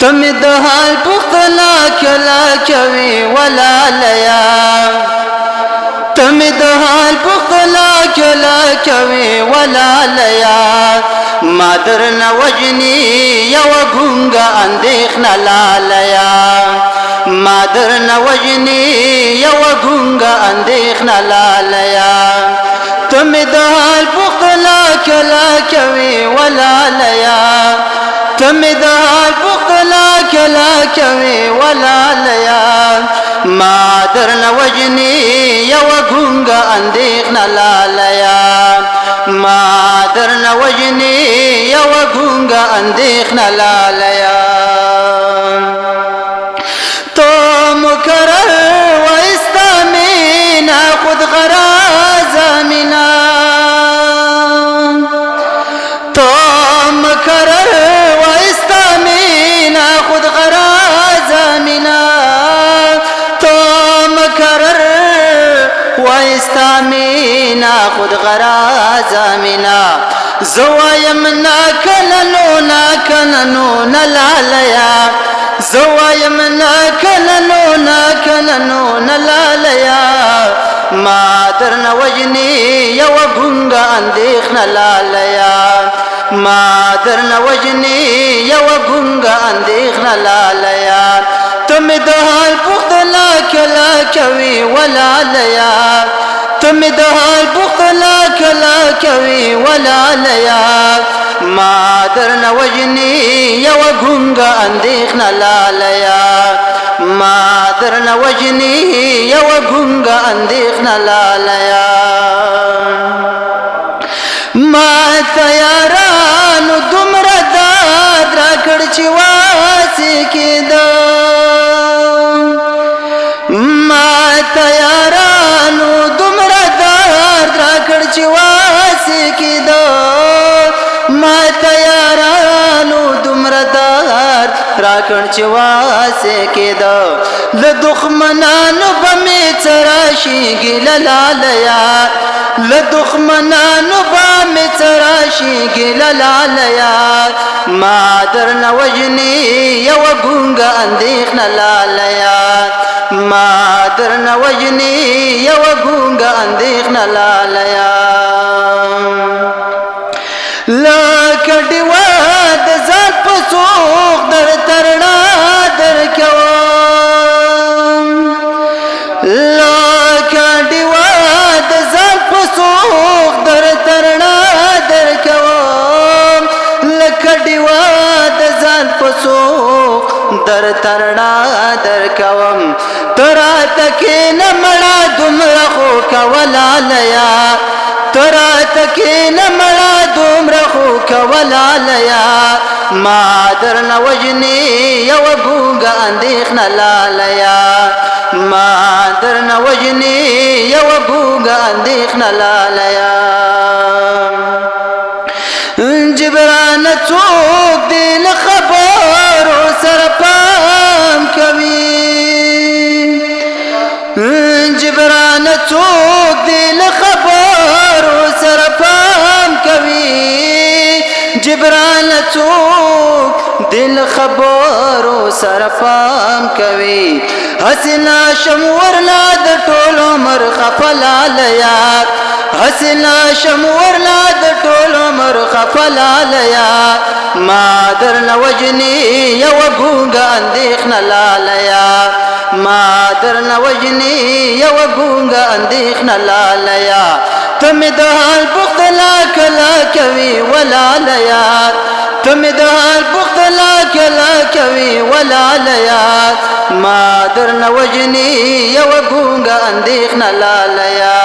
تم د حال پختنا کلا کوي ولالیا تم د حال پختنا کلا کوي ولالیا مادر نوجنی یو ګونګه اندېښنه لالیا مادر نوجنی یو ګونګه اندېښنه لالیا تم د حال پختنا کلا کوي ولالیا تم د حال پختنا کلا کوي ولالیا مادر نوجنی یو ګونګه اندېښنه لالیا مادر نوجنی یو ګونګه اندېښنه لالیا تو مکرر و استامینا خود غراز منا تو مکرر و استامینا خود غراز منا تو مکرر و استامینا خود غراز منا زوایم ناکننو نلالیا زوایم ناکننو نلالیا مادر نوجنی یو ګونګه اندېښنه لالیا مادر نوجنی یو ګونګه اندېښنه لالیا تم د حال پختنا کلا کوي ولالیا تم د حال پختنا کلا کوي ولالیا مادر نوجنی یو ګونګه اندېښنه لالیا مادر نوجنی یو ګونګه اندېښنه لالیا ما تیارانو دومره داد راکړ چې واسې کېده ما تیارانو دومره داد راکړ چې واسې کېده ما تیارانو دومره داد راکړ چې واسې کېده له دښمنانو به مې څه راشيږي لالیا له دښمنانو به مې څه راشيږي لالیا مادر نوجنی یو ګونګه اندېښنه لالیا مادر نوجنی یو ګونګه اندېښنه لالیا لکه ډیوه د ځان په څوخ در ترڼا در کوم لکه ډیوه د ځان په څوخ در ترڼا در کوم لکه ډیوه د ځان په څوخ در ترڼا در کوم تراته کښېنه مړه دومره خو کولالیا تراته کښېنه مړه دومره خو کولالیا مادر نوجنی یو ګونګه اندېښنه لالیا مادر نوجنی یو ګونګه اندېښنه لالیا جبران څوک دې له خبرو سره پام کوي جبران څوک دې له خبرو سره پام کوي جبران څوک دل خبرو سره پام کوي حسنا شمورلا د ټول عمر خفلالیا حسنا شمورلا د ټول عمر خفلالیا مادر نوجنی یو ګونګه اندېښنه لالیا مادر نوجنی یو ګونګه اندېښنه لالیا تم د حال پختنا کلا کوي ولالیا تم د حال پختنا کلا کوي ولالیا مادر نوجنی یو ګونګه اندېښنه لالیا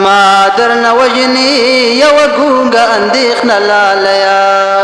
مادر نوجنی یو ګونګه اندېښنه لالیا